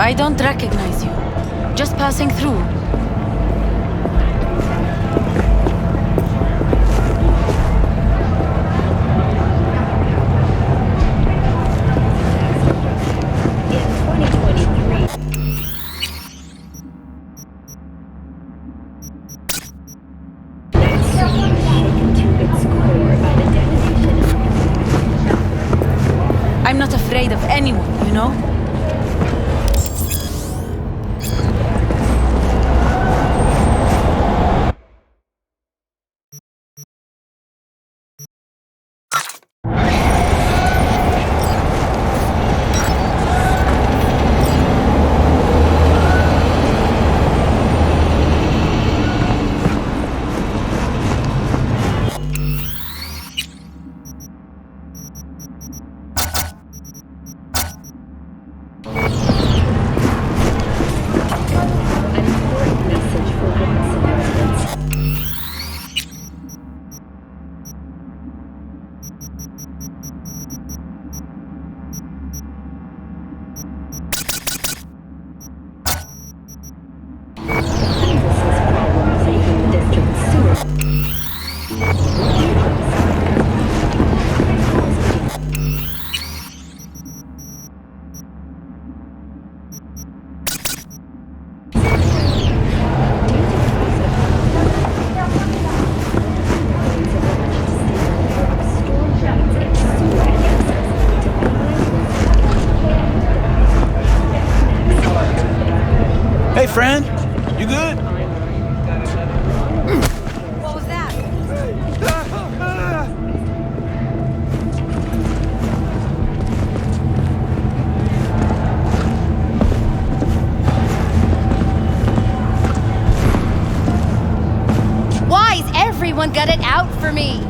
I don't recognize you. Just passing through. I'm not afraid of anyone, you know? Hey, friend. You good? What was that? Why's everyone got it out for me?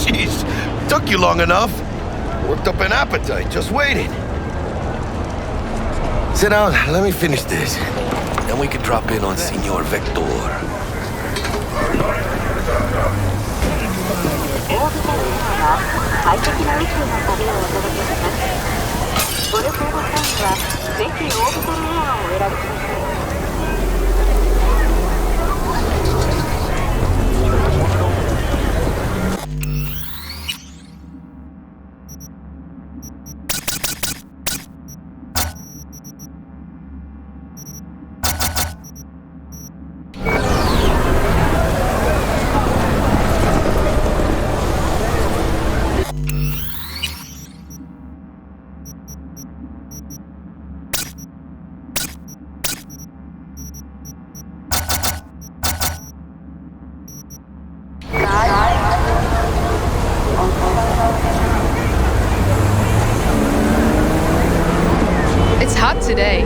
Jeez, took you long enough. Worked up an appetite, just waiting. Sit down, let me finish this. Then we can drop in on Senor Vector. It's hot today.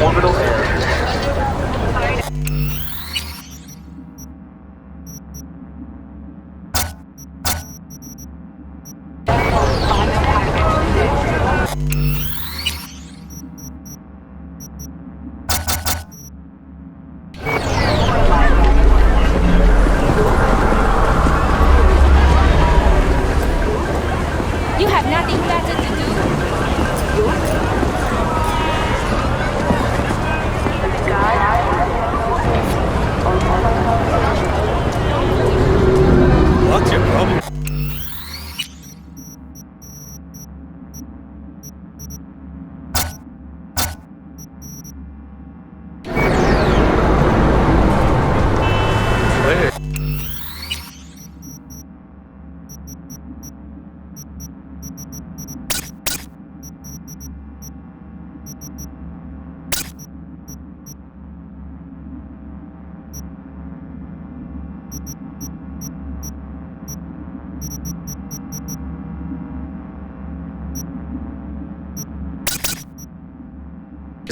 Orbital air. You have nothing better to do?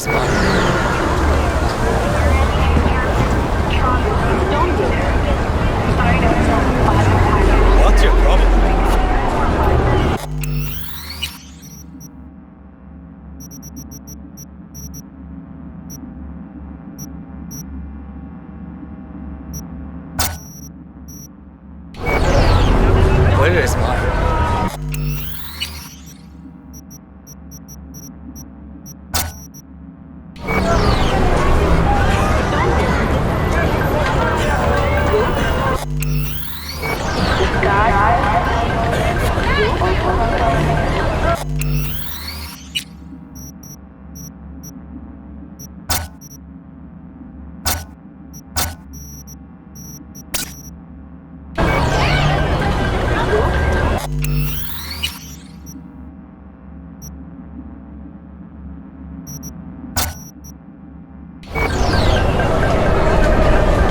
What's your problem? Where is mine?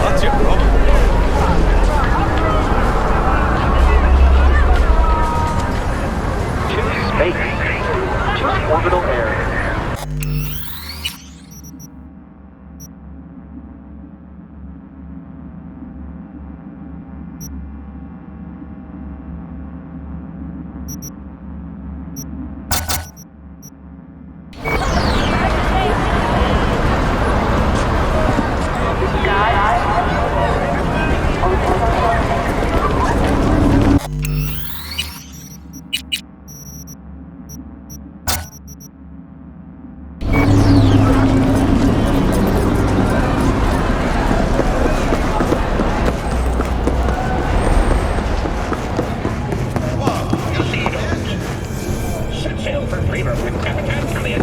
What's your problem? Choose space. Choose orbital area. Set sail for Freeburg with Captain Haliya.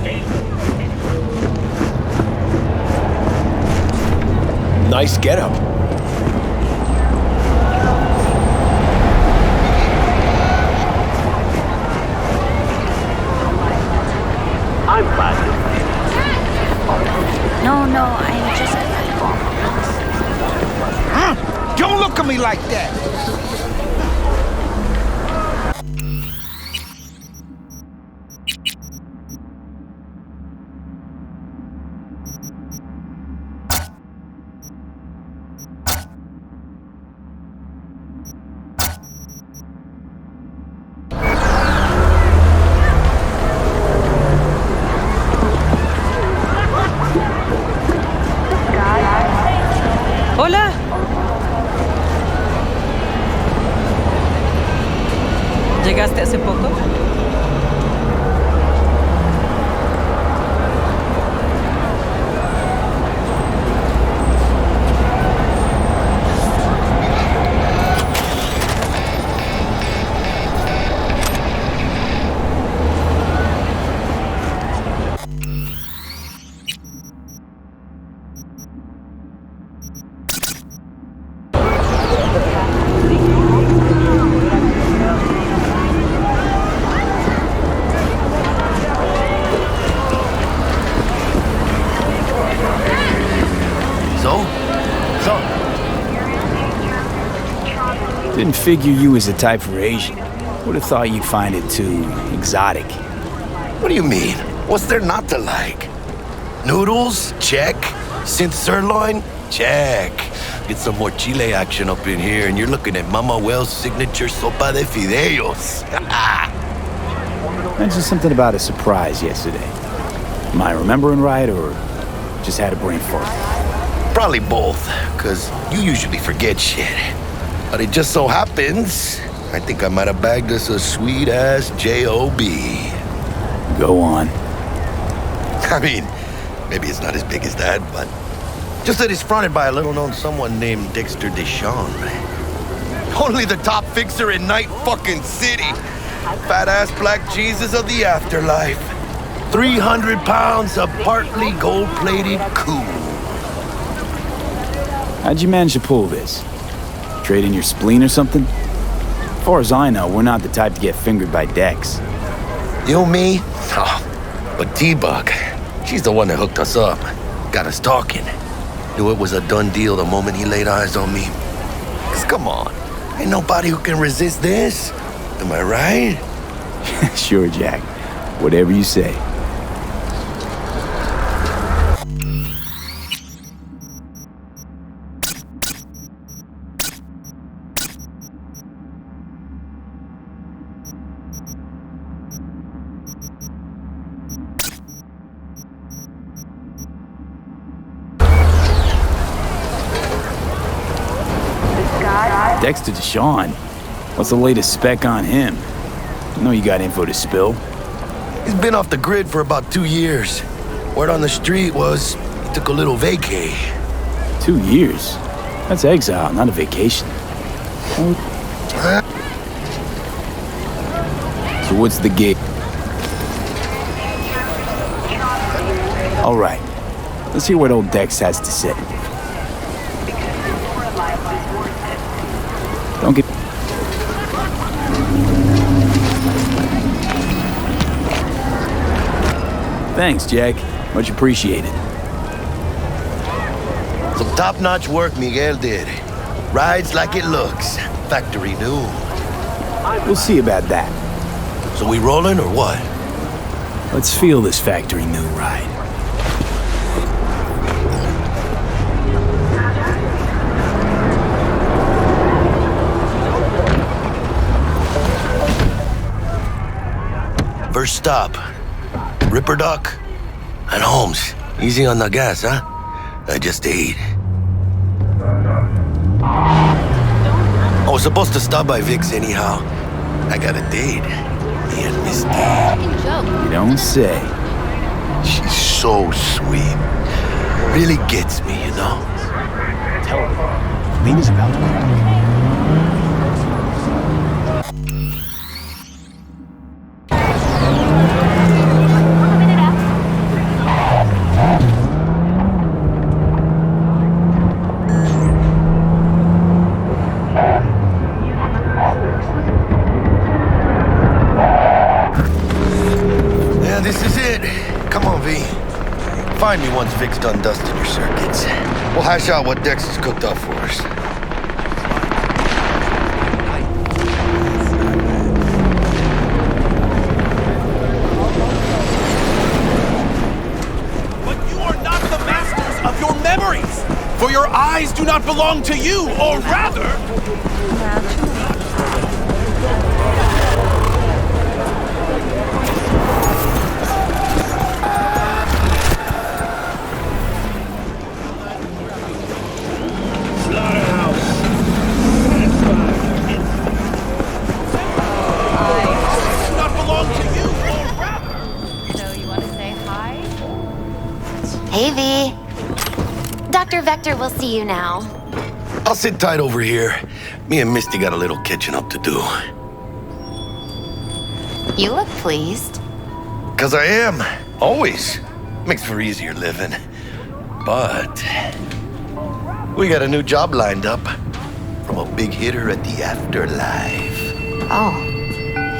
Nice getup. I'm Plastic. No, I'm just... Don't look at me like that! Hola. ¿Llegaste hace poco? Didn't figure you as the type for Asian. Would have thought you'd find it too exotic. What do you mean? What's there not to like? Noodles? Check. Synth sirloin? Check. Get some more Chile action up in here, and you're looking at Mama Wells' signature sopa de fideos. Mentioned something about a surprise yesterday. Am I remembering right, or just had a brain fart? Probably both, because you usually forget shit. But it just so happens, I think I might have bagged us a sweet-ass J.O.B. Go on. I mean, maybe it's not as big as that, but just that it's fronted by a little-known someone named Dexter Deshawn. Only the top fixer in Night fucking City. Fat-ass black Jesus of the afterlife. 300 pounds of partly gold-plated cool. How'd you manage to pull this? Trade in your spleen or something? As far as I know, we're not the type to get fingered by Dex. You, me? Oh, but T-Bug, she's the one that hooked us up. Got us talking. Knew it was a done deal the moment he laid eyes on me. 'Cause come on, ain't nobody who can resist this. Am I right? Sure, Jack. Whatever you say. Dexter DeShawn. What's the latest spec on him? I know you got info to spill. He's been off the grid for about 2 years. Word on the street was he took a little vacay. 2 years? That's exile, not a vacation. So what's the gig? All right, let's hear what old Dex has to say. Don't get... Thanks, Jack. Much appreciated. Some top-notch work Miguel did. Rides like it looks. Factory new. We'll see about that. So we rolling or what? Let's feel this factory new ride. First stop. Ripper Dock and Holmes. Easy on the gas, huh? I just ate. I was supposed to stop by Vic's anyhow. I got a date. Me and Misty. Fucking joke. You don't say. She's so sweet. Really gets me, you know? Tell her. Lena's about to crack. Yeah, this is it. Come on, V. Find me once Vic's done dusting your circuits. We'll hash out what Dex has cooked up for us. But you are not the masters of your memories! For your eyes do not belong to you, or rather... Hey, V. Dr. Vector will see you now. I'll sit tight over here. Me and Misty got a little catching up to do. You look pleased. 'Cause I am. Always. Makes for easier living. But... we got a new job lined up. From a big hitter at the afterlife. Oh.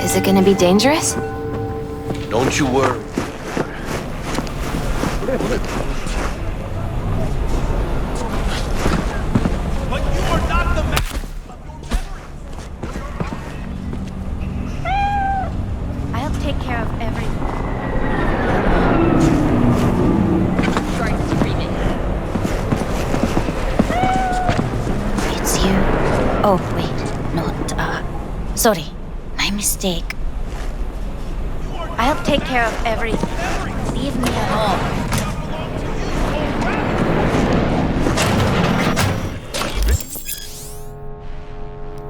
Is it gonna be dangerous? Don't you worry. But you are not the I'll take care of everything. Start screaming. It's you. Oh, wait. Not, sorry. My mistake. I'll take care of everything. Leave me alone.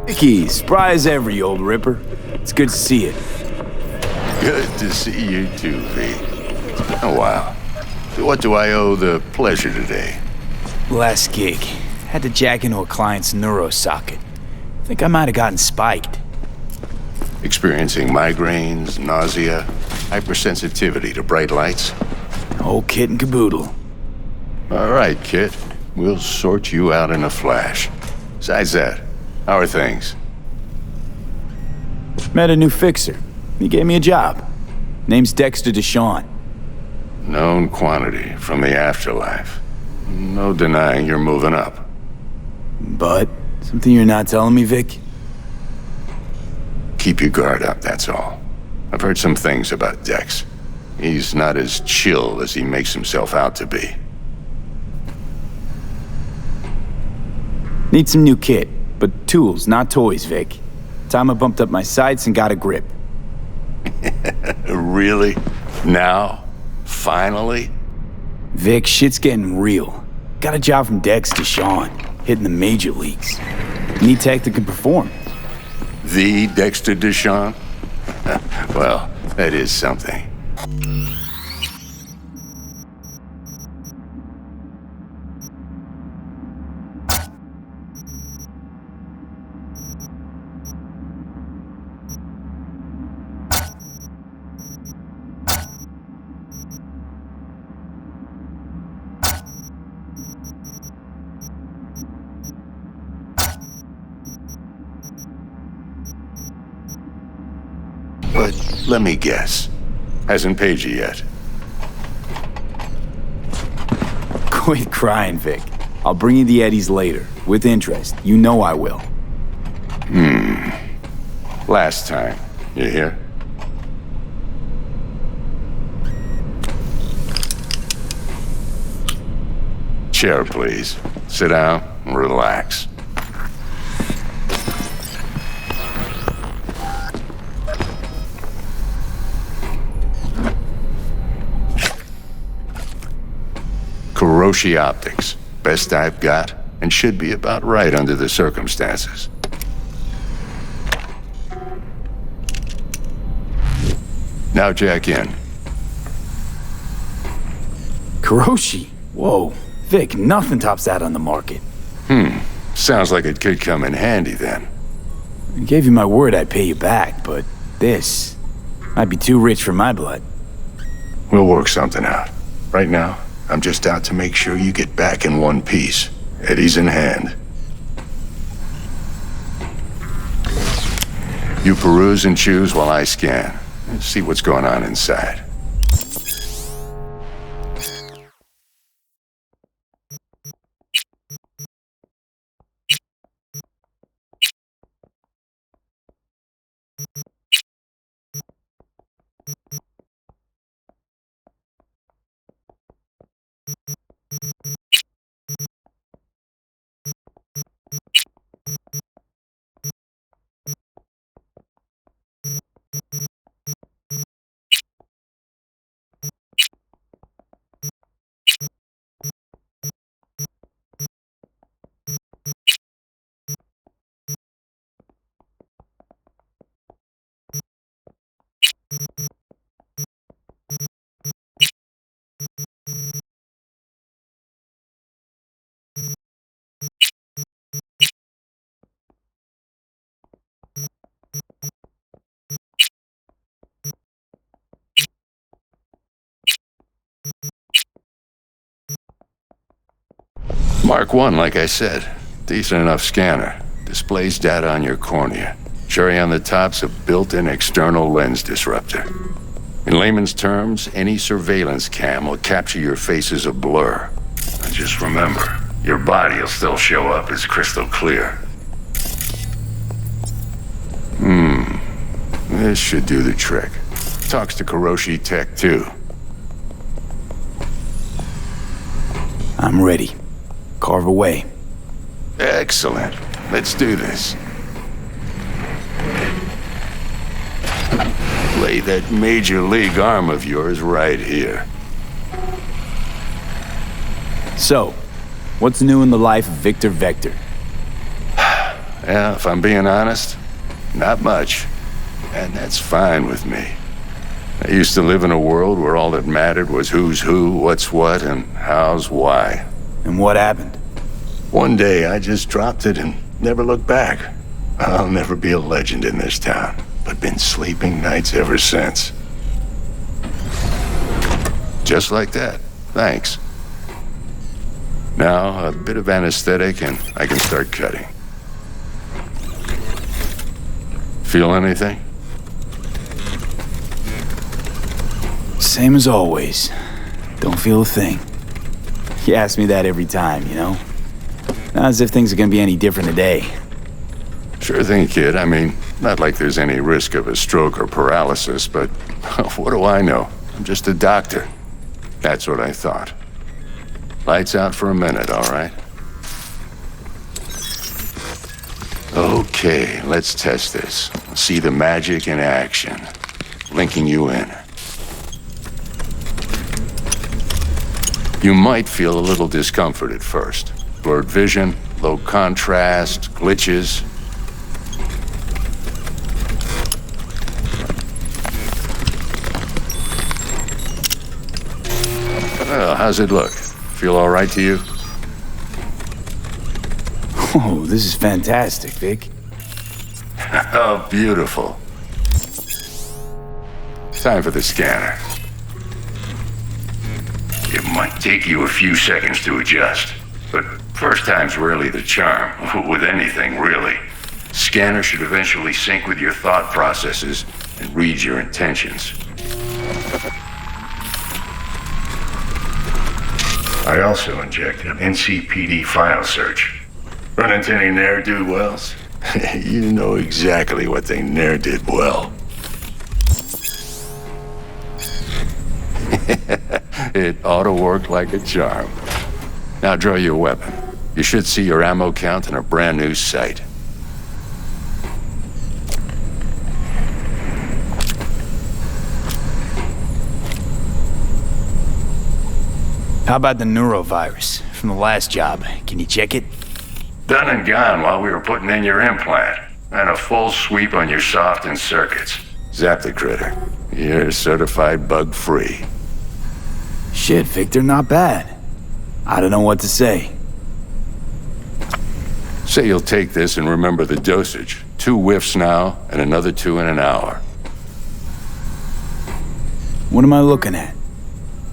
Vicky, spry as ever, you old ripper. It's good to see you. Good to see you too, V. It's been a while. To what do I owe the pleasure today? Last gig. Had to jack into a client's neuro socket. Think I might have gotten spiked. Experiencing migraines, nausea, hypersensitivity to bright lights? Whole kit and caboodle. All right, kid. We'll sort you out in a flash. Besides that, how are things? Met a new fixer. He gave me a job. Name's Dexter DeShawn. Known quantity from the afterlife. No denying you're moving up. But, something you're not telling me, Vic? Keep your guard up, that's all. I've heard some things about Dex. He's not as chill as he makes himself out to be. Need some new kit, but tools, not toys, Vic. Time I bumped up my sights and got a grip. Really? Now? Finally? Vic, shit's getting real. Got a job from Dex DeShawn, hitting the major leagues. Need tech that can perform. The Dexter Deshawn? Well, that is something. But let me guess. Hasn't paid you yet. Quit crying, Vic. I'll bring you the eddies later, with interest. You know I will. Last time. You hear? Chair, please. Sit down and relax. Kuroshi Optics. Best I've got, and should be about right under the circumstances. Now jack in. Kuroshi? Whoa. Vic, nothing tops that on the market. Sounds like it could come in handy then. I gave you my word I'd pay you back, but this might be too rich for my blood. We'll work something out. Right now, I'm just out to make sure you get back in one piece. Eddie's in hand. You peruse and choose while I scan. See what's going on inside. Mark 1, like I said. Decent enough scanner. Displays data on your cornea. Cherry on the top's a built-in external lens disruptor. In layman's terms, any surveillance cam will capture your face as a blur. And just remember, your body will still show up as crystal clear. This should do the trick. Talks to Kuroshi Tech, too. I'm ready. Carve away. Excellent. Let's do this. Lay that major league arm of yours right here. So, what's new in the life of Victor Vector? Yeah, if I'm being honest, not much. And that's fine with me. I used to live in a world where all that mattered was who's who, what's what, and how's why. And what happened? One day I just dropped it and never looked back. I'll never be a legend in this town, but been sleeping nights ever since. Just like that. Thanks. Now, a bit of anesthetic and I can start cutting. Feel anything? Same as always. Don't feel a thing. You ask me that every time, you know? Not as if things are gonna be any different today. Sure thing, kid. I mean, not like there's any risk of a stroke or paralysis, but what do I know? I'm just a doctor. That's what I thought. Lights out for a minute, all right? Okay, let's test this. See the magic in action. Linking you in. You might feel a little discomfort at first. Blurred vision, low contrast, glitches. Well, how's it look? Feel all right to you? Oh, this is fantastic, Vic. Oh, beautiful. Time for the scanner. It might take you a few seconds to adjust, but first time's rarely the charm, with anything, really. Scanner should eventually sync with your thought processes and read your intentions. I also inject an NCPD file search. Run into any ne'er-do-wells? You know exactly what they ne'er-did well. It ought to work like a charm. Now draw your weapon. You should see your ammo count in a brand new sight. How about the neurovirus from the last job? Can you check it? Done and gone while we were putting in your implant. And a full sweep on your soft and circuits. Zap the critter. You're certified bug-free. Shit, Victor, not bad. I don't know what to say. Say you'll take this and remember the dosage. 2 whiffs now, and another 2 in an hour. What am I looking at?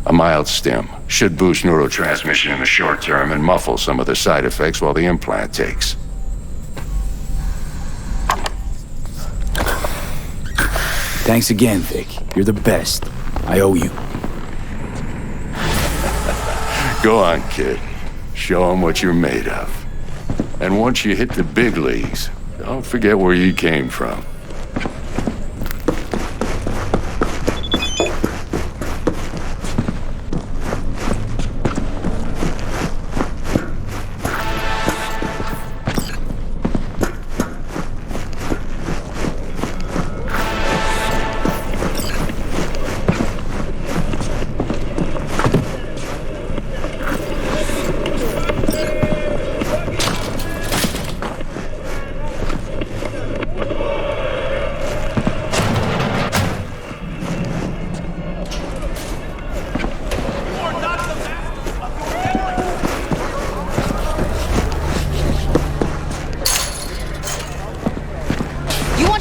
A mild stim. Should boost neurotransmission in the short term and muffle some of the side effects while the implant takes. Thanks again, Vic. You're the best. I owe you. Go on, kid. Show them what you're made of. And once you hit the big leagues, don't forget where you came from.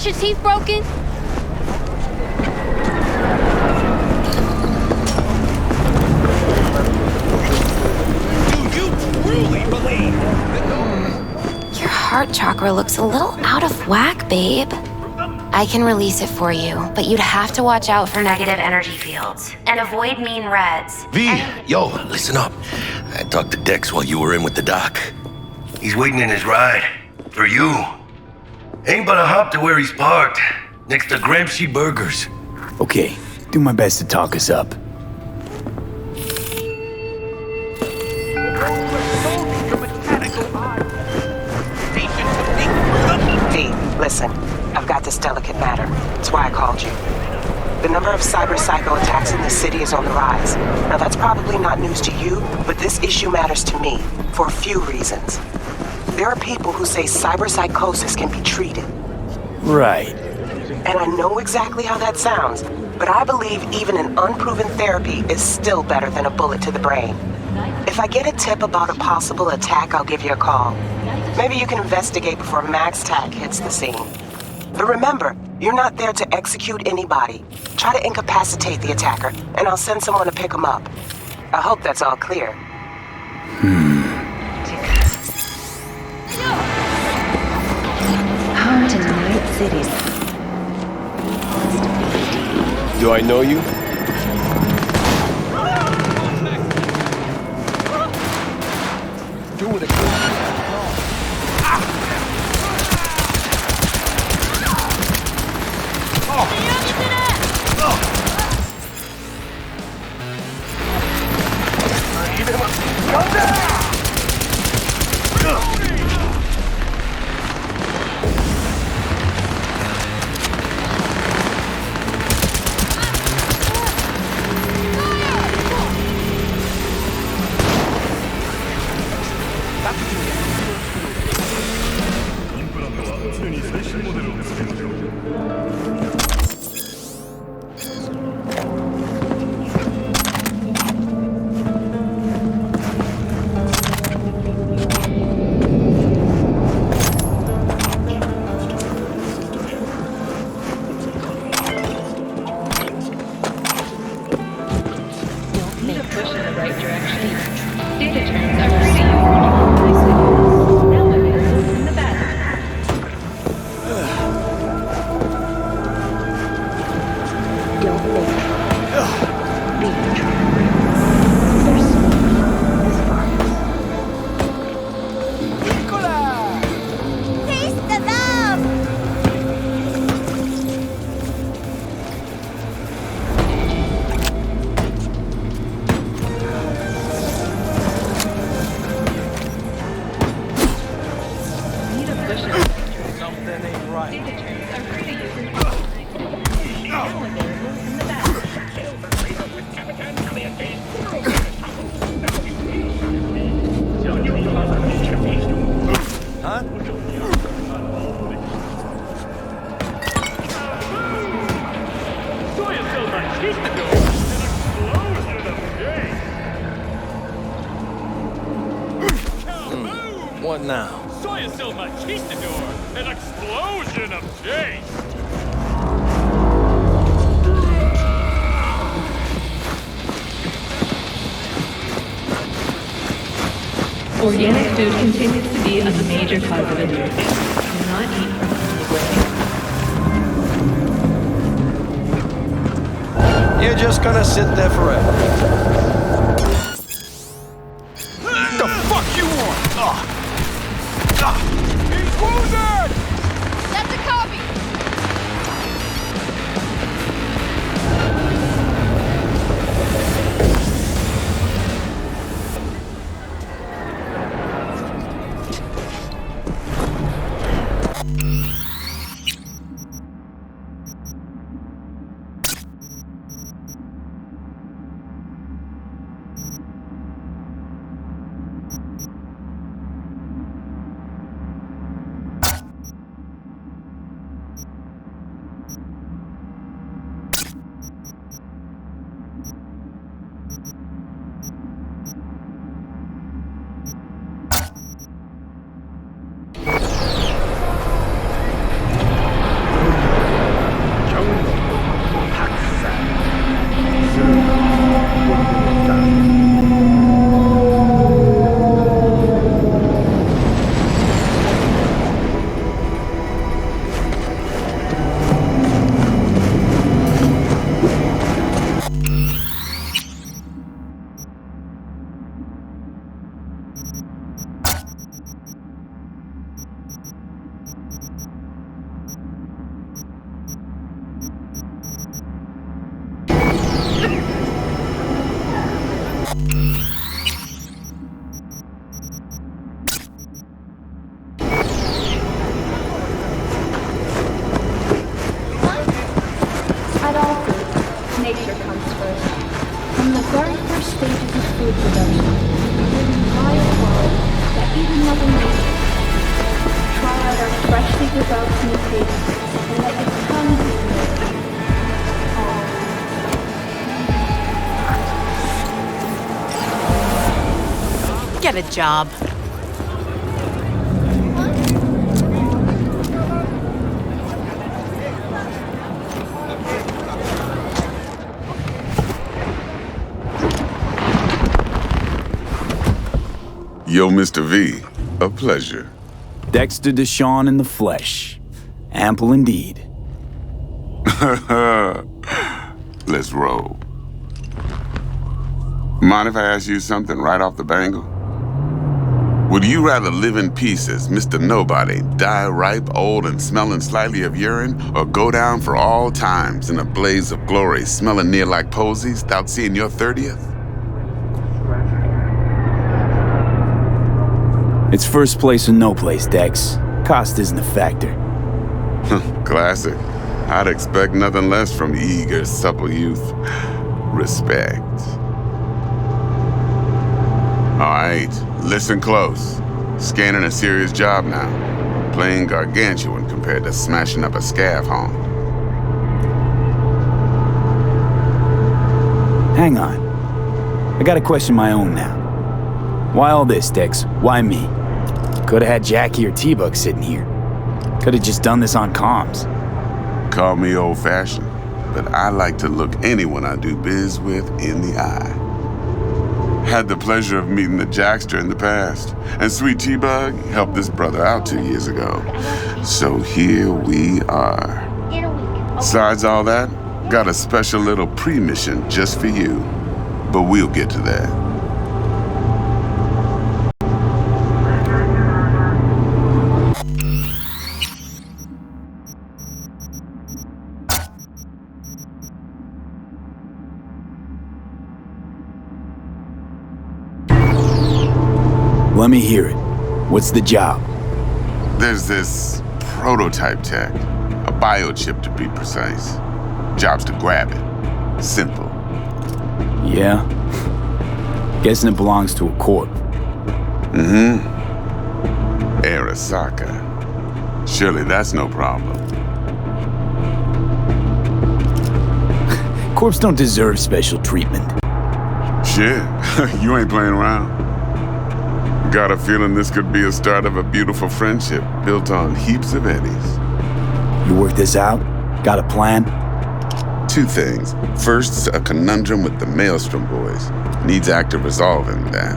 Your teeth broken? Do you truly believe Your heart chakra looks a little out of whack, babe. I can release it for you, but you'd have to watch out for negative energy fields and avoid mean reds. V, yo, listen up. I talked to Dex while you were in with the doc. He's waiting in his ride. For you. Ain't but a hop to where he's parked. Next to Gramsci Burgers. Okay, do my best to talk us up. V, listen. I've got this delicate matter. That's why I called you. The number of cyber-psycho attacks in this city is on the rise. Now that's probably not news to you, but this issue matters to me for a few reasons. There are people who say cyberpsychosis can be treated. Right. And I know exactly how that sounds, but I believe even an unproven therapy is still better than a bullet to the brain. If I get a tip about a possible attack, I'll give you a call. Maybe you can investigate before MaxTac hits the scene. But remember, you're not there to execute anybody. Try to incapacitate the attacker, and I'll send someone to pick him up. I hope that's all clear. Home to Night Cities. Do I know you? Do it again. right direction. Data terms are received from all my signals. Now available in the battery. Don't make it. Be the track. There's someone as far as. Taste the love! Need a bushel. Something ain't right. Data terms are free to use in all my now available in the battery. Huh? What now? Soy Silva Conquistador, an explosion of taste! Organic food continues to be a major cause of injury. Do not eat from the You're just gonna sit there forever. The fuck you want? He's wounded! That's a copy! At all foods, nature comes first. From the very first stages of food production, we live in a wild world that even Mother Nature try out our freshly developed mutations and let it come to you. Get a job. Yo, Mr. V, a pleasure. Dexter Deshawn in the flesh. Ample indeed. Let's roll. Mind if I ask you something right off the bangle? Would you rather live in peace as Mr. Nobody, die ripe, old, and smelling slightly of urine, or go down for all times in a blaze of glory, smelling near like posies, without seeing your 30th? It's first place or no place, Dex. Cost isn't a factor. Classic. I'd expect nothing less from eager, supple youth. Respect. All right, listen close. Scanning a serious job now. Playing gargantuan compared to smashing up a scav home. Hang on. I got a question of my own now. Why all this, Dex? Why me? Could've had Jackie or T-Bug sitting here. Could've just done this on comms. Call me old-fashioned, but I like to look anyone I do biz with in the eye. Had the pleasure of meeting the Jackster in the past, and Sweet T-Bug helped this brother out 2 years ago. So here we are. Besides all that, got a special little pre-mission just for you. But we'll get to that. Let me hear it. What's the job? There's this prototype tech, a biochip to be precise. Job's to grab it. Simple. Yeah? Guessing it belongs to a corp. Mm-hmm. Arasaka. Surely that's no problem. Corps don't deserve special treatment. Shit, you ain't playing around. Got a feeling this could be a start of a beautiful friendship built on heaps of eddies. You work this out? Got a plan? 2 things. First, a conundrum with the Maelstrom boys. Needs active resolving that.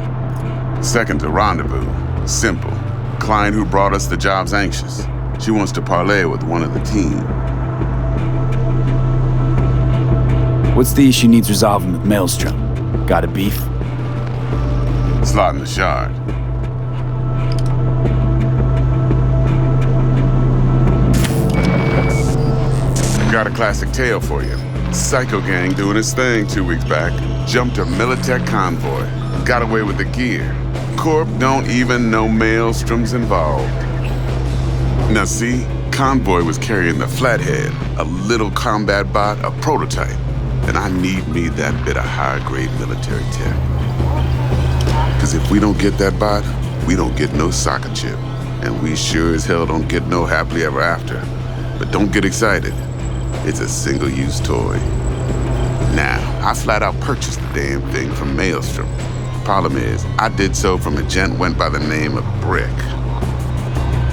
Second, a rendezvous. Simple. Client who brought us the job's anxious. She wants to parlay with one of the team. What's the issue needs resolving with Maelstrom? Got a beef? Slot in the shard. Got a classic tale for you. Psycho gang doing his thing 2 weeks back. Jumped a Militech convoy. Got away with the gear. Corp don't even know Maelstrom's involved. Now see, convoy was carrying the Flathead, a little combat bot, a prototype. And I need me that bit of high-grade military tech. Cause if we don't get that bot, we don't get no soccer chip. And we sure as hell don't get no happily ever after. But don't get excited. It's a single-use toy. Now, I flat out purchased the damn thing from Maelstrom. Problem is, I did so from a gent went by the name of Brick.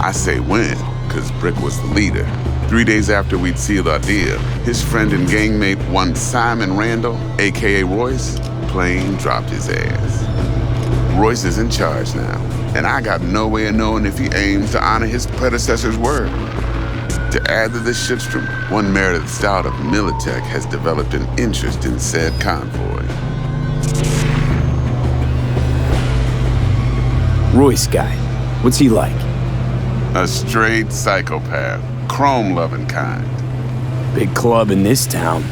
I say when, cause Brick was the leader. 3 days after we'd sealed our deal, his friend and gangmate, one Simon Randall, aka Royce, plain dropped his ass. Royce is in charge now, and I got no way of knowing if he aims to honor his predecessor's word. To add to this shitstorm, one Meredith Stout of Militech has developed an interest in said convoy. Royce guy. What's he like? A straight psychopath. Chrome-loving kind. Big club in this town.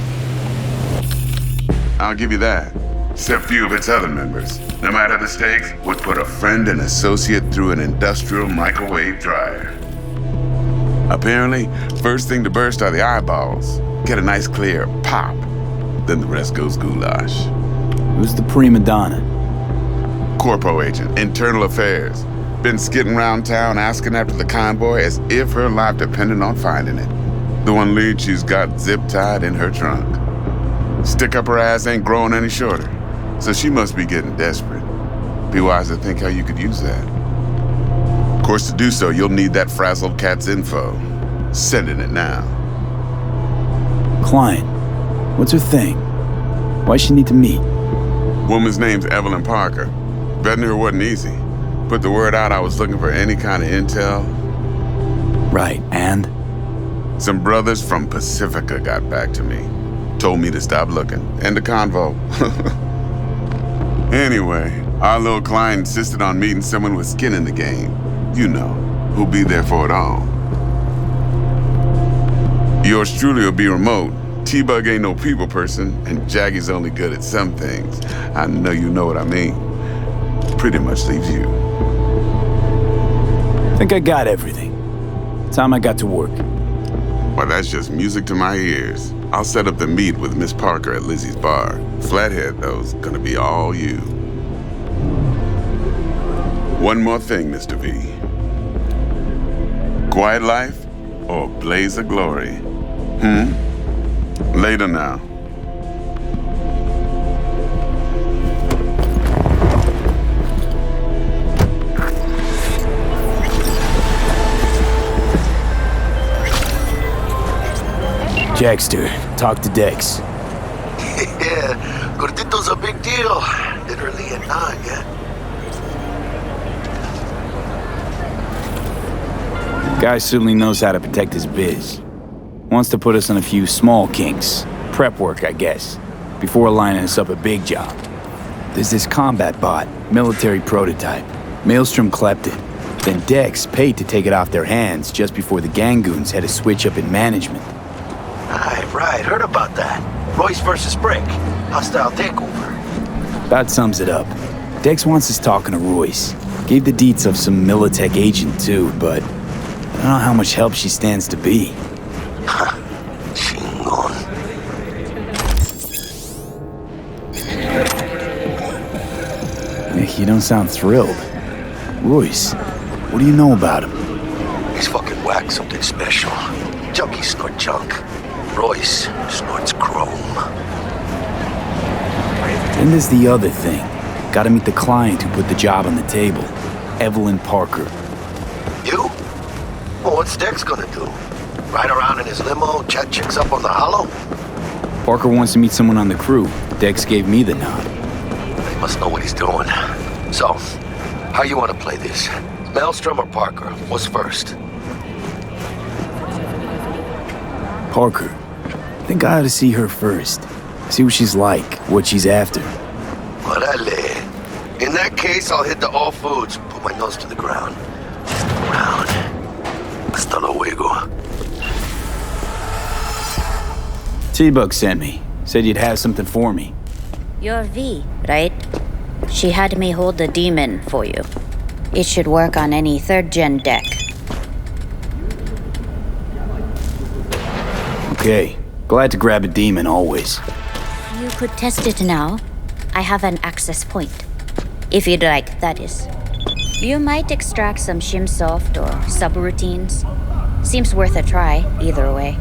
I'll give you that. Except few of its other members, no matter the stakes, would put a friend and associate through an industrial microwave dryer. Apparently, first thing to burst are the eyeballs. Get a nice clear pop. Then the rest goes goulash. Who's the prima donna? Corpo agent, internal affairs. Been skidding around town asking after the convoy as if her life depended on finding it. The one lead she's got zip-tied in her trunk. Stick up her ass ain't growing any shorter, so she must be getting desperate. Be wise to think how you could use that. Of course, to do so, you'll need that frazzled cat's info. Sending it now. Client. What's her thing? Why she need to meet? Woman's name's Evelyn Parker. Betting her wasn't easy. Put the word out I was looking for any kind of intel. Right, and? Some brothers from Pacifica got back to me. Told me to stop looking. End of convo. Anyway, our little client insisted on meeting someone with skin in the game. You know, who'll be there for it all. Yours truly will be remote. T-Bug ain't no people person, and Jaggy's only good at some things. I know you know what I mean. Pretty much leaves you. Think I got everything. Time I got to work. Well, that's just music to my ears. I'll set up the meet with Miss Parker at Lizzie's bar. Flathead, though's gonna be all you. One more thing, Mr. V. Quiet life or blaze of glory? Later now. Jackster, talk to Dex. Yeah, Gordito's a big deal. Literally and Not yet. Guy certainly knows how to protect his biz. Wants to put us on a few small kinks. Prep work, I guess. Before lining us up a big job. There's this combat bot, military prototype. Maelstrom clept it. Then Dex paid to take it off their hands just before the Gangoons had a switch up in management. Right, heard about that. Royce versus Brick. Hostile takeover. That sums it up. Dex wants us talking to Royce. Gave the deets of some Militech agent too, but I don't know how much help she stands to be. Chingon. You don't sound thrilled. Royce, what do you know about him? He's fucking whack something special. Junkies snort junk. Royce snorts chrome. Then there's the other thing. Gotta meet the client who put the job on the table. Evelyn Parker. You? Well, what's Dex gonna do? Ride around in his limo, chat chicks up on the hollow? Parker wants to meet someone on the crew. Dex gave me the nod. He must know what he's doing. So, how you want to play this? Maelstrom or Parker? What's first? Parker. I think I ought to see her first. See what she's like, what she's after. Orale. In that case, I'll hit the all foods, put my nose to the ground. Round. Hasta luego. T-Bug sent me. Said you'd have something for me. You're V, right? She had me hold the demon for you. It should work on any 3rd-gen deck. Okay. Glad to grab a demon always. You could test it now. I have an access point. If you'd like, that is. You might extract some shimsoft or subroutines. Seems worth a try, either way.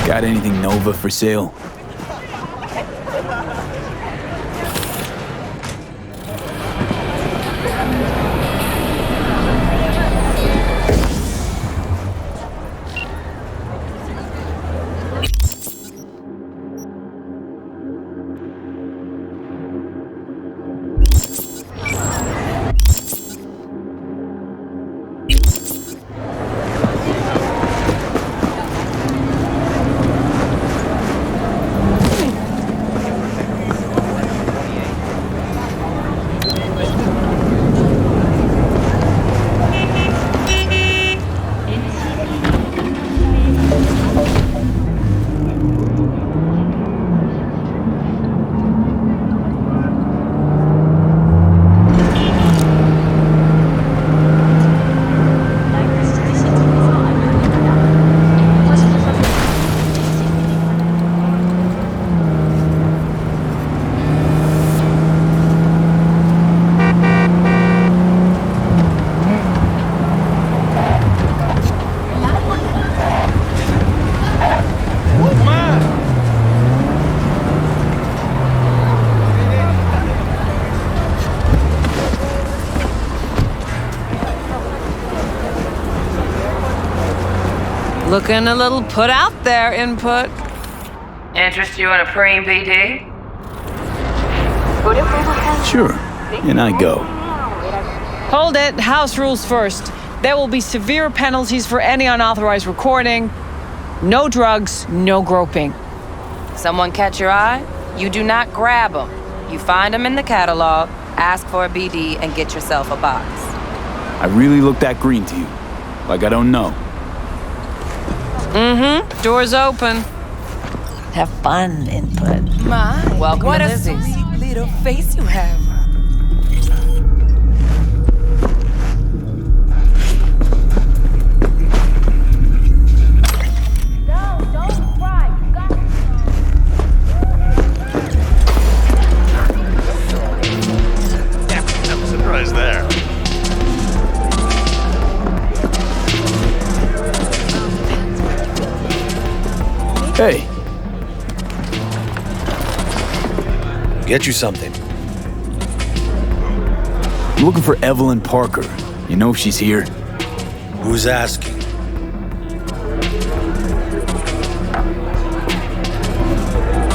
Got anything Nova for sale? Looking a little put out there, input. Interest you in a preem PD? Sure, and I go. Hold it. House rules first. There will be severe penalties for any unauthorized recording. No drugs, no groping. Someone catch your eye? You do not grab them. You find them in the catalog, ask for a BD, and get yourself a box. I really look that green to you. Like I don't know. Mm-hmm. Door's open. Have fun, input. My, welcome what to a Lizzie's. sweet little face you have. No surprise there. Hey. Get you something. I'm looking for Evelyn Parker. You know if she's here? Who's asking?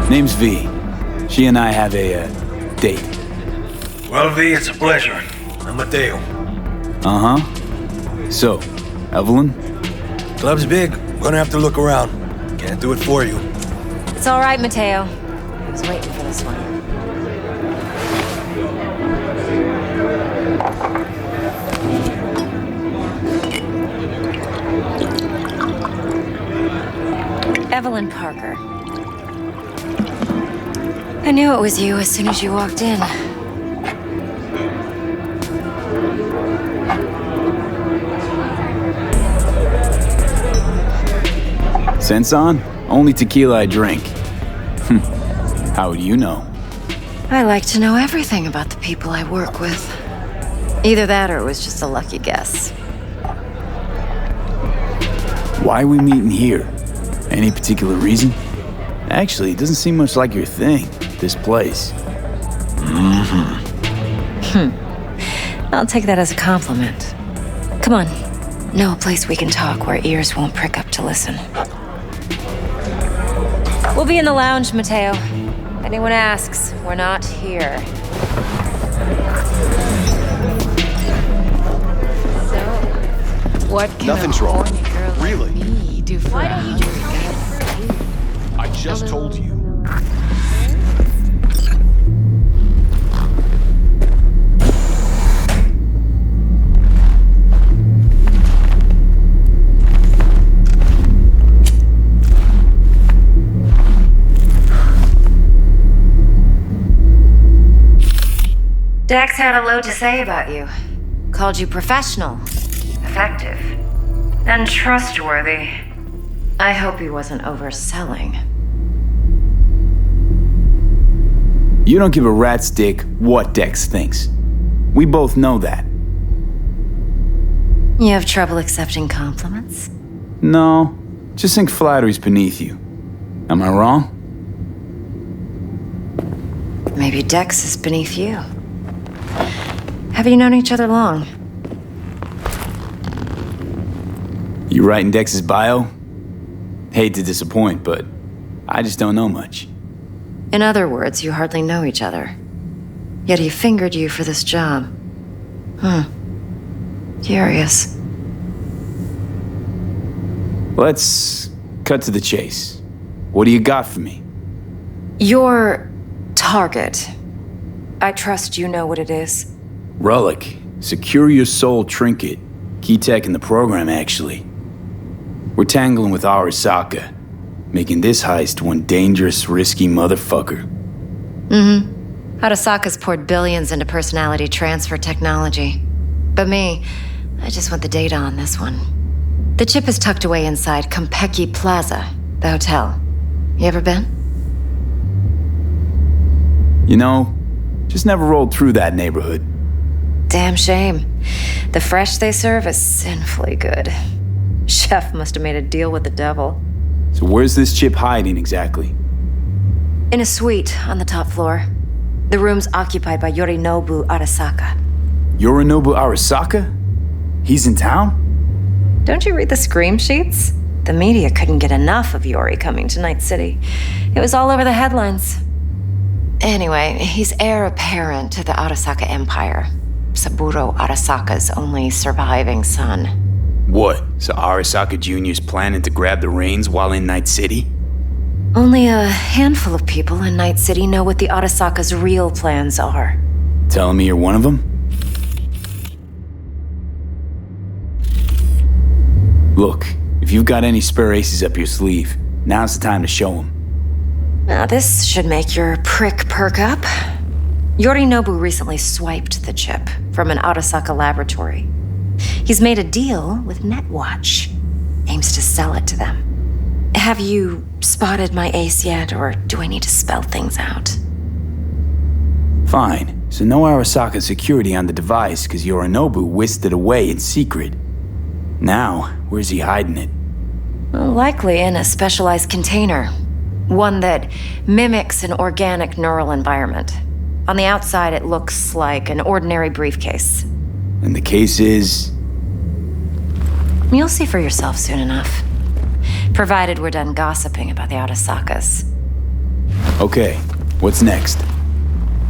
Name's V. She and I have a date. Well, V, it's a pleasure. I'm Mateo. Uh-huh. So, Evelyn? Club's big. Gonna have to look around. Can't do it for you. It's all right, Mateo. I was waiting for this one. Evelyn Parker. I knew it was you as soon as you walked in. Sense on? Only tequila I drink. How would you know? I like to know everything about the people I work with. Either that or it was just a lucky guess. Why are we meeting here? Any particular reason? Actually, it doesn't seem much like your thing, this place. I'll take that as a compliment. Come on. Know a place we can talk where ears won't prick up to listen. We'll be in the lounge, Mateo. If anyone asks, we're not here. So, what can Nothing's a wrong. horny girl like Really? me do for Why don't you just tell me? I just told you. Dex had a lot to say about you. Called you professional, effective, and trustworthy. I hope he wasn't overselling. You don't give a rat's dick what Dex thinks. We both know that. You have trouble accepting compliments? No, just think flattery's beneath you. Am I wrong? Maybe Dex is beneath you. Have you known each other long? You writing Dex's bio? Hate to disappoint, but I just don't know much. In other words, you hardly know each other. Yet he fingered you for this job. Curious. Let's cut to the chase. What do you got for me? Your target. I trust you know what it is. Relic. Secure your soul trinket. Key tech in the program, actually. We're tangling with Arasaka, making this heist one dangerous, risky motherfucker. Arasaka's poured billions into personality transfer technology. But me, I just want the data on this one. The chip is tucked away inside Konpeki Plaza, the hotel. You ever been? You know, just never rolled through that neighborhood. Damn shame. The fresh they serve is sinfully good. Chef must have made a deal with the devil. So where's this chip hiding exactly? In a suite on the top floor. The room's occupied by Yorinobu Arasaka. Yorinobu Arasaka? He's in town? Don't you read the scream sheets? The media couldn't get enough of Yori coming to Night City. It was all over the headlines. Anyway, he's heir apparent to the Arasaka Empire. Saburo Arasaka's only surviving son. What? So Arasaka Jr.'s planning to grab the reins while in Night City? Only a handful of people in Night City know what the Arasaka's real plans are. Telling me you're one of them? Look, if you've got any spare aces up your sleeve, now's the time to show them. Now this should make your prick perk up. Yorinobu recently swiped the chip from an Arasaka laboratory. He's made a deal with Netwatch. Aims to sell it to them. Have you spotted my ace yet, or do I need to spell things out? Fine. So no Arasaka security on the device because Yorinobu whisked it away in secret. Now, where's he hiding it? Well, likely in a specialized container. One that mimics an organic neural environment. On the outside, it looks like an ordinary briefcase. And the case is? You'll see for yourself soon enough. Provided we're done gossiping about the Arasakas. Okay, what's next?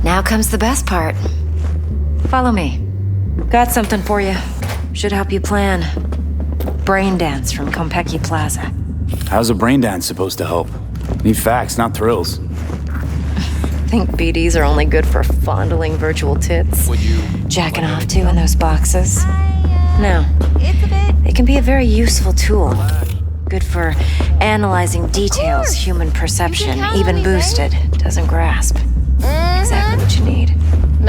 Now comes the best part. Follow me. Got something for you. Should help you plan. Brain dance from Konpeki Plaza. How's a brain dance supposed to help? Need facts, not thrills. Think BDs are only good for fondling virtual tits? Jacking off to in those boxes? No. They can be a very useful tool. Good for analyzing details human perception, even boosted, doesn't grasp. Exactly what you need.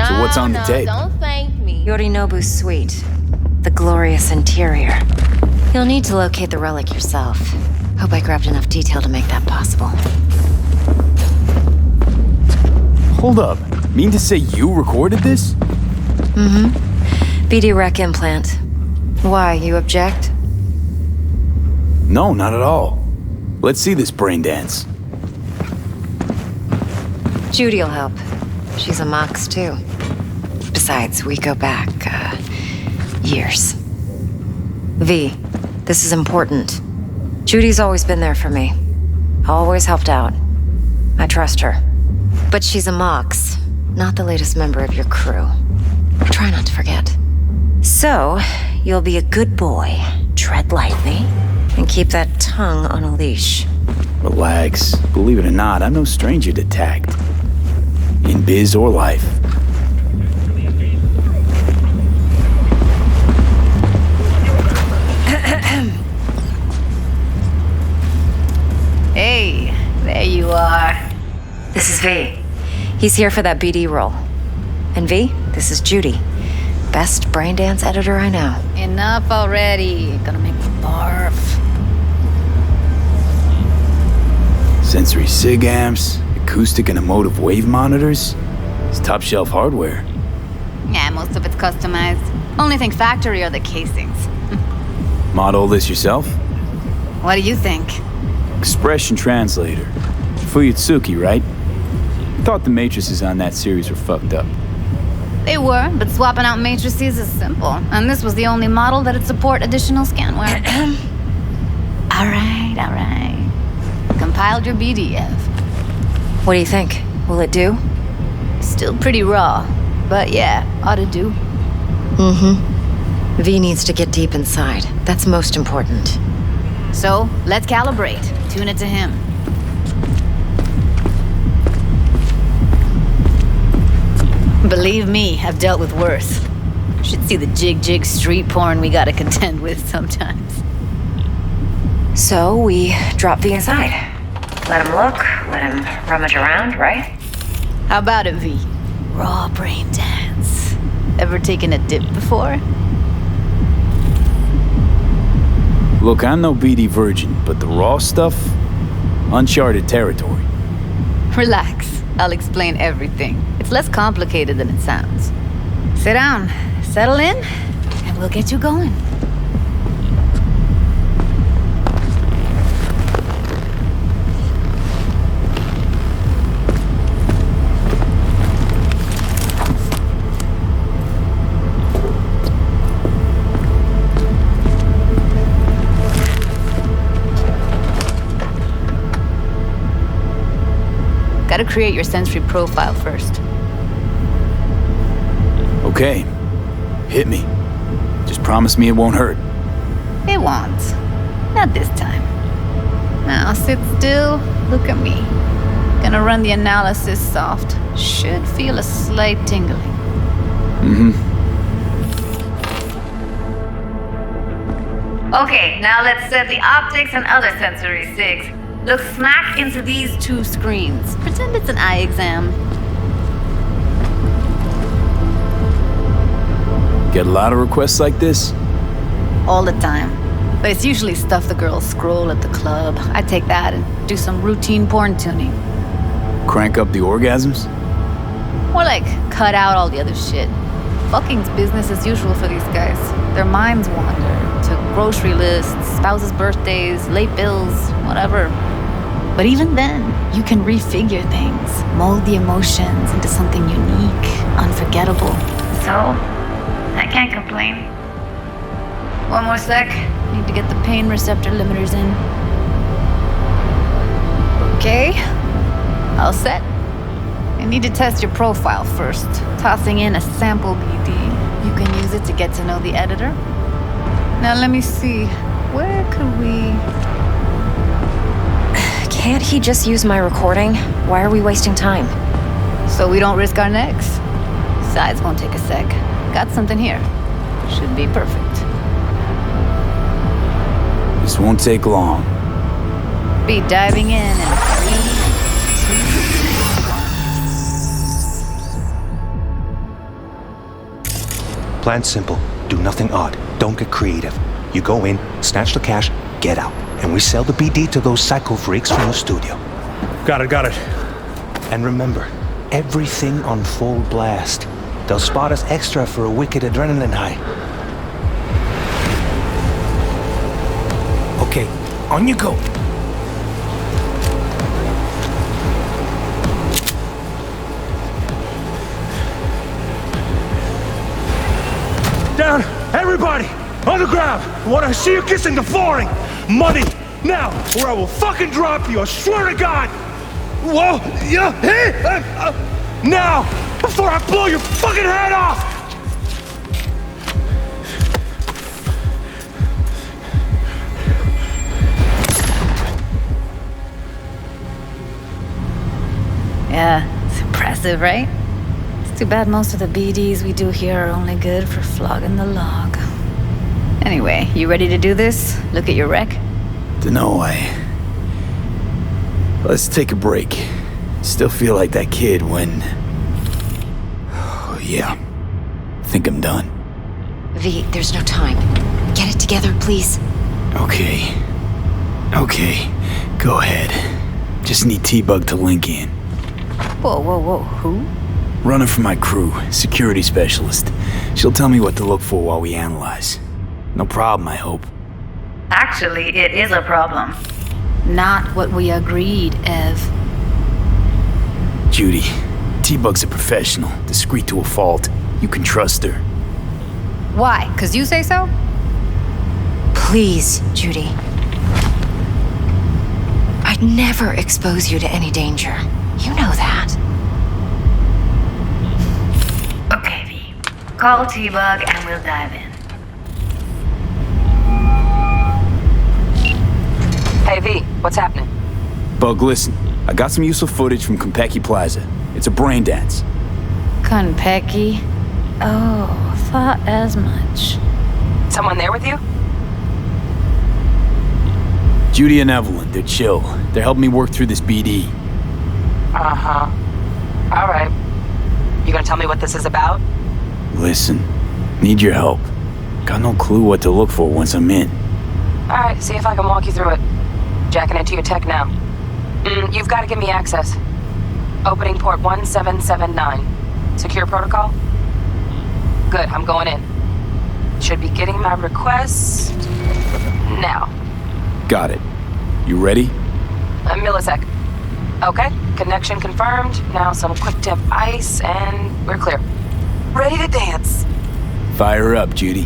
So what's on the tape? Don't thank me. Yorinobu's suite. The glorious interior. You'll need to locate the relic yourself. Hope I grabbed enough detail to make that possible. Hold up. Mean to say you recorded this? BD Rakk implant. Why, you object? No, not at all. Let's see this brain dance. Judy'll help. She's a Mox, too. Besides, we go back, years. V, this is important. Judy's always been there for me. Always helped out. I trust her. But she's a Mox, not the latest member of your crew. Try not to forget. So, you'll be a good boy, tread lightly, and keep that tongue on a leash. Relax. Believe it or not, I'm no stranger to tact. In biz or life. Hey, there you are. This is V. He's here for that BD role. And V, this is Judy. Best brain dance editor I know. Enough already. Gonna make me barf. Sensory SIG amps, acoustic and emotive wave monitors. It's top shelf hardware. Yeah, most of it's customized. Only thing factory are the casings. Model this yourself? What do you think? Expression translator. Fuyutsuki, right? Thought the matrices on that series were fucked up. They were, but swapping out matrices is simple. And this was the only model that'd support additional scanware. Alright. Compiled your BDF. What do you think? Will it do? Still pretty raw, but yeah, ought to do. Mm-hmm. V needs to get deep inside. That's most important. So, let's calibrate. Tune it to him. Believe me, I've dealt with worse. Should see the jig street porn we gotta contend with sometimes. So, we drop V inside. Let him look, let him rummage around, right? How about it, V? Raw brain dance. Ever taken a dip before? Look, I'm no BD virgin, but the raw stuff, uncharted territory. Relax. I'll explain everything. It's less complicated than it sounds. Sit down, settle in, and we'll get you going. Gotta create your sensory profile first. Okay. Hit me. Just promise me it won't hurt. It won't. Not this time. Now sit still, look at me. Gonna run the analysis soft. Should feel a slight tingling. Okay, now let's set the optics and other sensory SIGs. Look smack into these two screens. Pretend it's an eye exam. Get a lot of requests like this? All the time. But it's usually stuff the girls scroll at the club. I take that and do some routine porn tuning. Crank up the orgasms? More like cut out all the other shit. Fucking's business as usual for these guys. Their minds wander to grocery lists, spouses' birthdays, late bills, whatever. But even then, you can refigure things, mold the emotions into something unique, unforgettable. So, I can't complain. One more sec. Need to get the pain receptor limiters in. Okay. All set. I need to test your profile first. Tossing in a sample BD. You can use it to get to know the editor. Now let me see. Where could we... Can't he just use my recording? Why are we wasting time? So we don't risk our necks. Sides won't take a sec. Got something here. Should be perfect. This won't take long. Be diving in 3, 2... Plan simple. Do nothing odd. Don't get creative. You go in, snatch the cash, get out. And we sell the BD to those psycho freaks from the studio. Got it. And remember, everything on full blast. They'll spot us extra for a wicked adrenaline high. Okay, on you go. Down, everybody, on the ground. I want to see you kissing the flooring. Money, now, or I will fucking drop you, I swear to God. Whoa! Yeah! Hey! Now! Before I blow your fucking head off! Yeah, it's impressive, right? It's too bad most of the BDs we do here are only good for flogging the log. Anyway, you ready to do this? Look at your wreck? Dunno, Let's take a break. Still feel like that kid when... Oh, yeah. Think I'm done. V, there's no time. Get it together, please. Okay. Go ahead. Just need T-Bug to link in. Whoa, who? Runner for my crew, security specialist. She'll tell me what to look for while we analyze. No problem, I hope. Actually, it is a problem. Not what we agreed, Ev. Judy, T-Bug's a professional, discreet to a fault. You can trust her. Why? 'Cause you say so? Please, Judy. I'd never expose you to any danger. You know that. Okay, V. Call T-Bug and we'll dive in. Hey, V, what's happening? Bug, listen. I got some useful footage from Konpeki Plaza. It's a brain dance. Konpeki? Oh, thought as much. Someone there with you? Judy and Evelyn, they're chill. They're helping me work through this BD. Uh-huh. All right. You gonna tell me what this is about? Listen, need your help. Got no clue what to look for once I'm in. All right, see if I can walk you through it. Jacking into your tech now. You've got to give me access. Opening port 1779. Secure protocol? Good, I'm going in. Should be getting my request now. Got it. You ready? A millisec. Okay, connection confirmed. Now some quick tip ice and we're clear. Ready to dance. Fire up, Judy.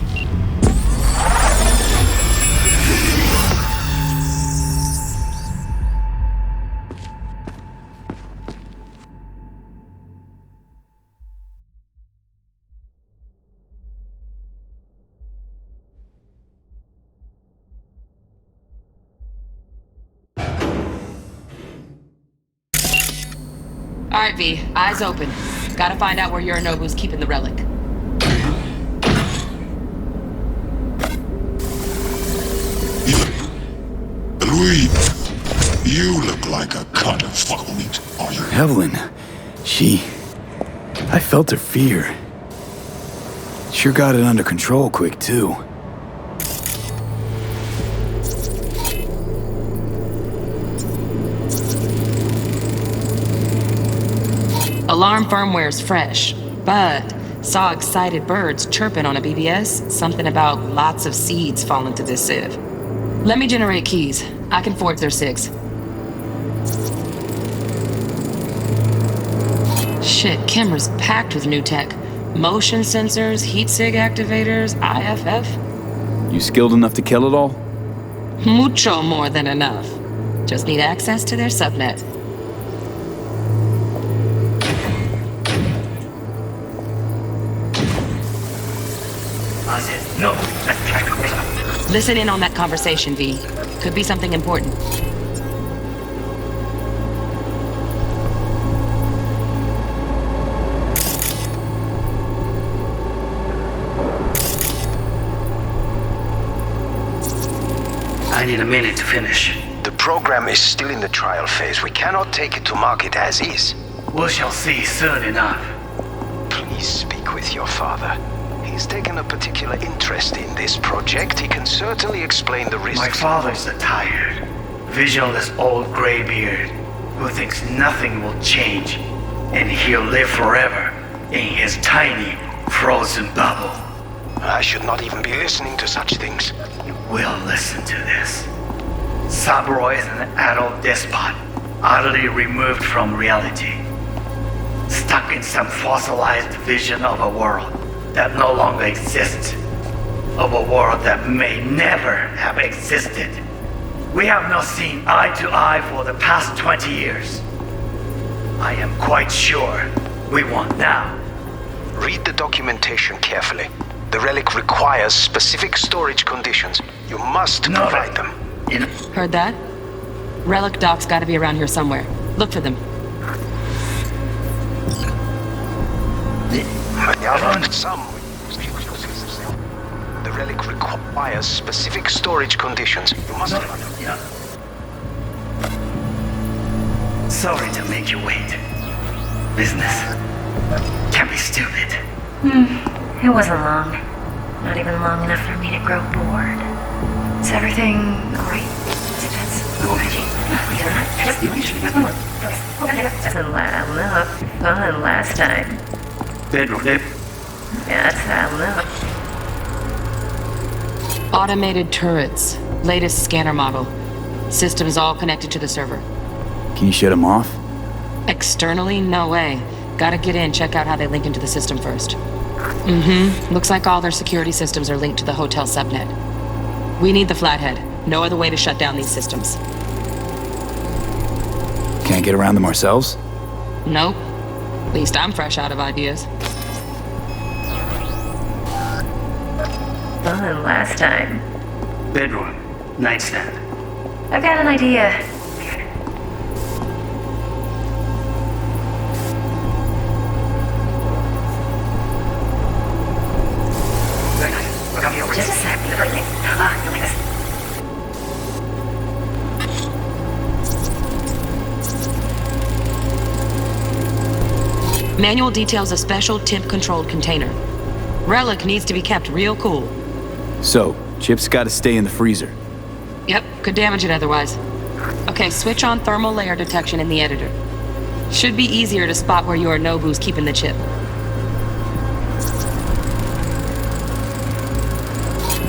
All right, V, eyes open. Gotta find out where Yorinobu's keeping the relic. Louis, you look like a cut of fuckmeat, are you? Evelyn, I felt her fear. Sure got it under control quick, too. Alarm firmware's fresh, but saw excited birds chirping on a BBS. Something about lots of seeds falling to this sieve. Let me generate keys. I can forge their SIGs. Shit, camera's packed with new tech. Motion sensors, heat sig activators, IFF. You skilled enough to kill it all? Mucho more than enough. Just need access to their subnet. No, let's try to... Listen in on that conversation, V. Could be something important. I need a minute to finish. The program is still in the trial phase. We cannot take it to market as is. We shall see soon enough. Please speak with your father. He's taken a particular interest in this project. He can certainly explain the risks. My father's a tired, visionless old graybeard who thinks nothing will change, and he'll live forever in his tiny, frozen bubble. I should not even be listening to such things. You will listen to this. Saburo is an adult despot, utterly removed from reality. Stuck in some fossilized vision of a world that no longer exists. Of a world that may never have existed. We have not seen eye to eye for the past 20 years. I am quite sure we want now. Read the documentation carefully. The relic requires specific storage conditions. You must provide them. Heard that? Relic docs gotta be around here somewhere. Look for them. The relic requires specific storage conditions. You must... Sorry to make you wait. Business can be stupid. It wasn't long. Not even long enough for me to grow bored. Is everything alright? Doesn't look fun last time. Bedroom. Yeah, that's how look. Automated turrets. Latest scanner model. Systems all connected to the server. Can you shut them off? Externally? No way. Gotta get in, check out how they link into the system first. Looks like all their security systems are linked to the hotel subnet. We need the flathead. No other way to shut down these systems. Can't get around them ourselves? Nope. At least I'm fresh out of ideas. Fun last time. Bedroom. Nightstand. I've got an idea. Just a sec. Manual details a special temp-controlled container. Relic needs to be kept real cool. So, Chip's gotta stay in the freezer. Yep, could damage it otherwise. Okay, switch on thermal layer detection in the editor. Should be easier to spot where Yorinobu's keeping the chip.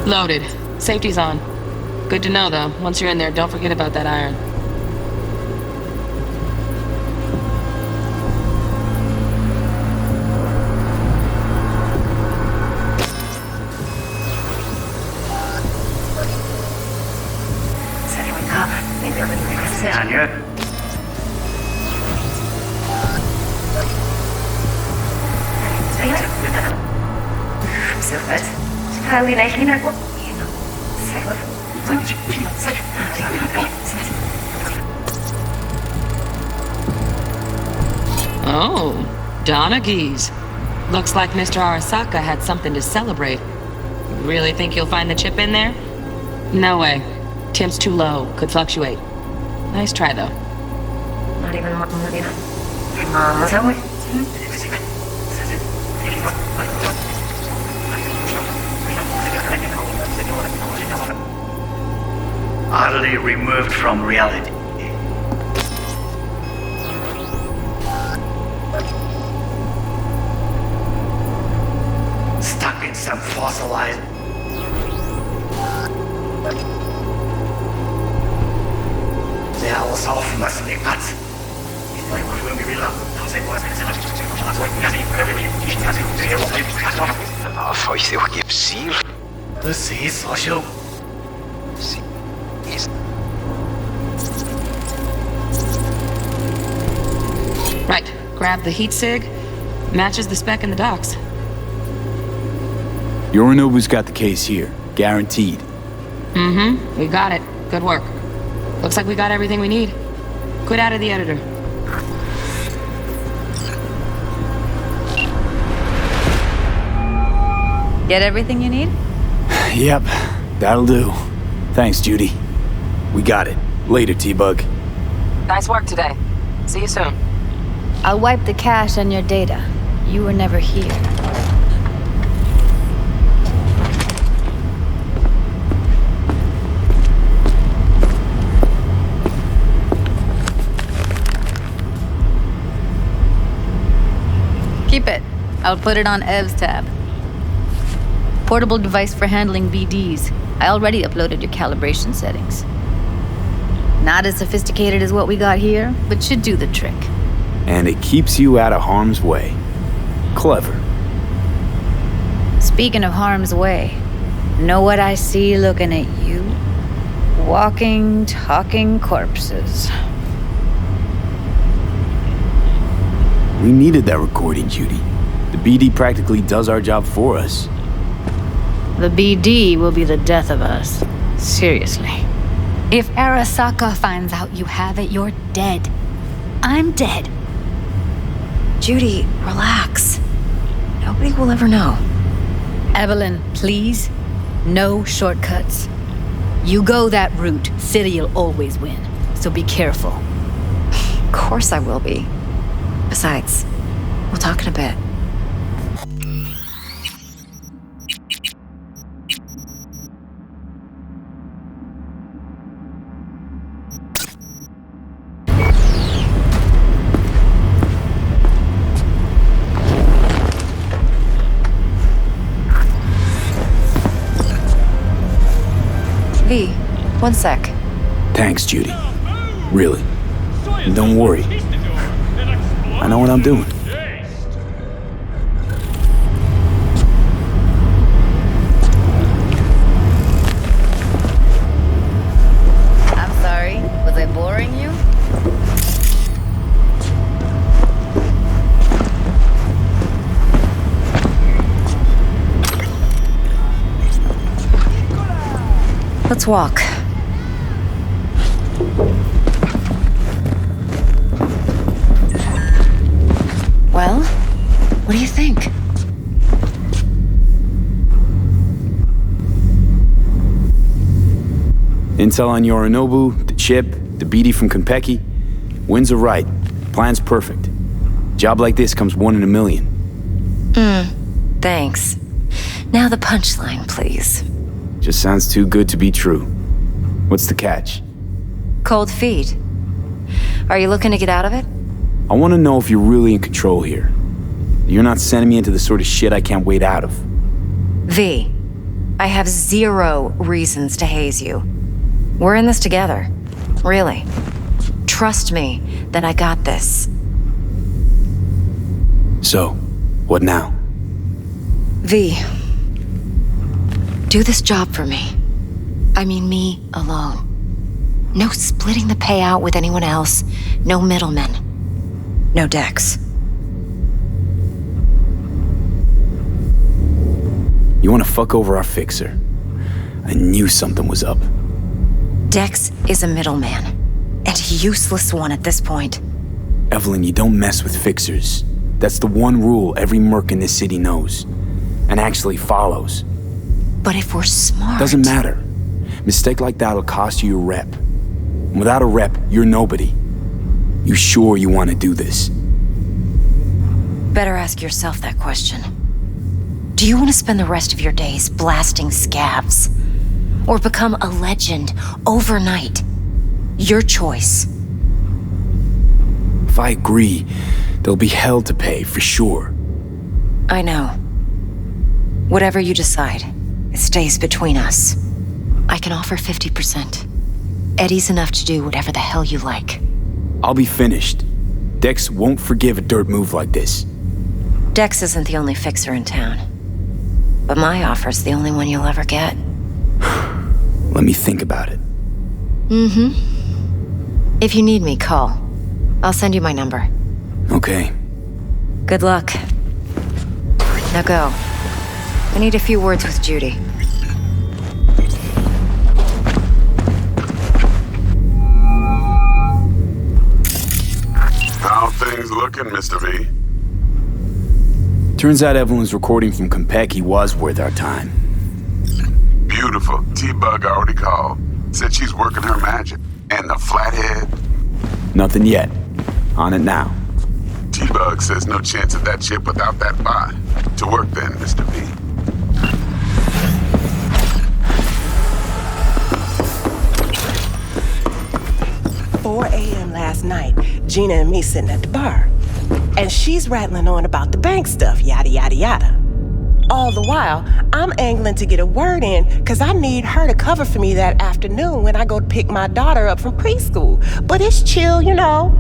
Loaded. Safety's on. Good to know, though. Once you're in there, don't forget about that iron. Tanya? Oh, Donaghy's. Looks like Mr. Arasaka had something to celebrate. Really think you'll find the chip in there? No way. Temp's too low. Could fluctuate. Nice try, though. Not even Utterly removed from reality. Stuck in some fossilized... Der aus aufmassen den Platz. Right, grab the heat sig. Matches the spec in the docks. Yorinobu's got the case here. Guaranteed. We got it. Good work. Looks like we got everything we need. Quit out of the editor. Get everything you need? Yep, that'll do. Thanks, Judy. We got it. Later, T-Bug. Nice work today. See you soon. I'll wipe the cache on your data. You were never here. Keep it. I'll put it on Ev's tab. Portable device for handling VDs. I already uploaded your calibration settings. Not as sophisticated as what we got here, but should do the trick. And it keeps you out of harm's way. Clever. Speaking of harm's way, know what I see looking at you? Walking, talking corpses. We needed that recording, Judy. The BD practically does our job for us. The BD will be the death of us. Seriously. If Arasaka finds out you have it, you're dead. I'm dead. Judy, relax. Nobody will ever know. Evelyn, please. No shortcuts. You go that route, City'll always win. So be careful. Of course I will be. Besides, we'll talk in a bit. V, one sec. Thanks, Judy. Really. And don't worry. I know what I'm doing. I'm sorry. Was I boring you? Let's walk. Well, what do you think? Intel on Yorinobu, the chip, the BD from Konpeki. Winds are right. Plan's perfect. Job like this comes 1 in a million. Thanks. Now the punchline, please. Just sounds too good to be true. What's the catch? Cold feet. Are you looking to get out of it? I want to know if you're really in control here. You're not sending me into the sort of shit I can't wait out of. V, I have 0 reasons to haze you. We're in this together. Really. Trust me that I got this. So, what now? V, do this job for me. I mean me alone. No splitting the payout with anyone else. No middlemen. No Dex. You want to fuck over our fixer? I knew something was up. Dex is a middleman. And a useless one at this point. Evelyn, you don't mess with fixers. That's the one rule every merc in this city knows. And actually follows. But if we're smart... Doesn't matter. Mistake like that'll cost you your rep. And without a rep, you're nobody. You sure you want to do this? Better ask yourself that question. Do you want to spend the rest of your days blasting scabs? Or become a legend overnight? Your choice. If I agree, there'll be hell to pay, for sure. I know. Whatever you decide, it stays between us. I can offer 50%. Eddie's enough to do whatever the hell you like. I'll be finished. Dex won't forgive a dirt move like this. Dex isn't the only fixer in town. But my offer's the only one you'll ever get. Let me think about it. If you need me, call. I'll send you my number. Okay. Good luck. Now go. I need a few words with Judy. How things looking, Mr. V? Turns out Evelyn's recording from Konpeki was worth our time. Beautiful. T-Bug already called. Said she's working her magic. And the flathead? Nothing yet. On it now. T-Bug says no chance of that chip without that buy. To work then, Mr. V. 4 a.m. last night, Gina and me sitting at the bar. And she's rattling on about the bank stuff, yada, yada, yada. All the while, I'm angling to get a word in because I need her to cover for me that afternoon when I go to pick my daughter up from preschool. But it's chill, you know.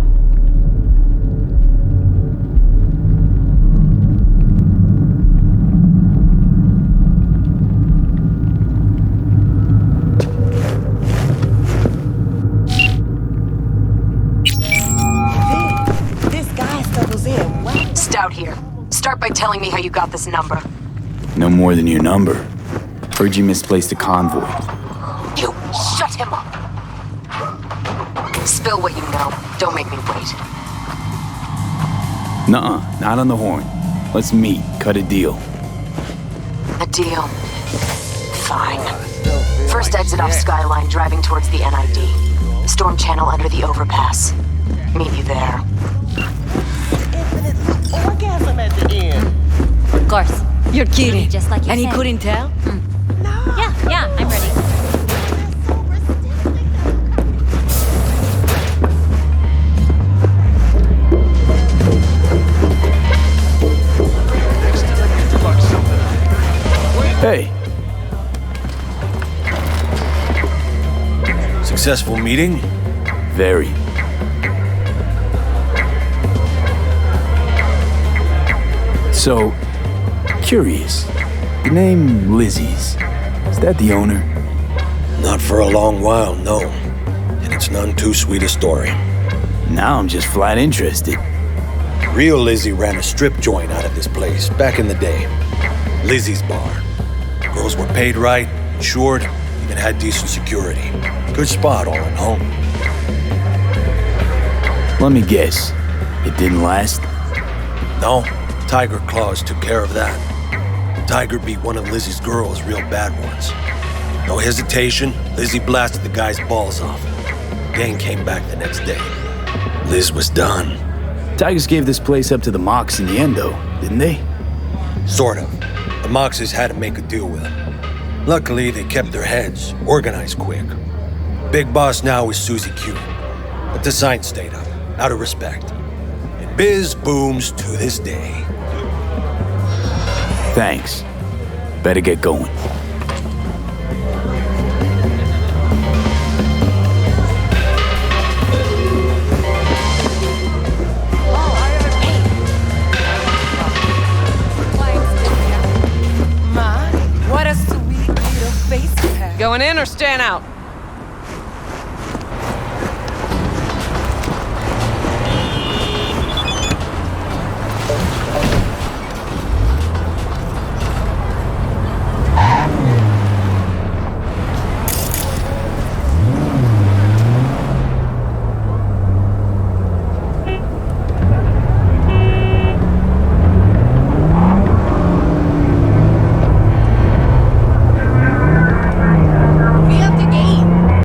This guy stumbles in. Wow. out here. Start by telling me how you got this number. No more than your number. Heard you misplaced a convoy. You shut him up. Spill what you know. Don't make me wait. Nuh-uh, not on the horn. Let's meet, cut a deal. A deal. Fine. First exit off Skyline, driving towards the NID. Storm channel under the overpass. Meet you there. Orgasm at the end. Of course. You're kidding. Just like you And said. he couldn't tell? Yeah, I'm ready. Hey. Successful meeting? Very. So, curious. The name Lizzie's. Is that the owner? Not for a long while, no. And it's none too sweet a story. Now I'm just flat interested. Real Lizzie ran a strip joint out of this place back in the day. Lizzie's Bar. Girls were paid right, insured, even had decent security. Good spot all in home. Let me guess. It didn't last? No, Tiger Claws took care of that. Tiger beat one of Lizzie's girls real bad once. No hesitation, Lizzie blasted the guy's balls off. Gang came back the next day. Liz was done. Tigers gave this place up to the Mox in the end, though, didn't they? Sort of. The Moxes had to make a deal with him. Luckily, they kept their heads, organized quick. Big boss now is Susie Q. But the sign stayed up, out of respect. And biz booms to this day. Thanks. Better get going. What a sweet little face you have. Going in or staying out?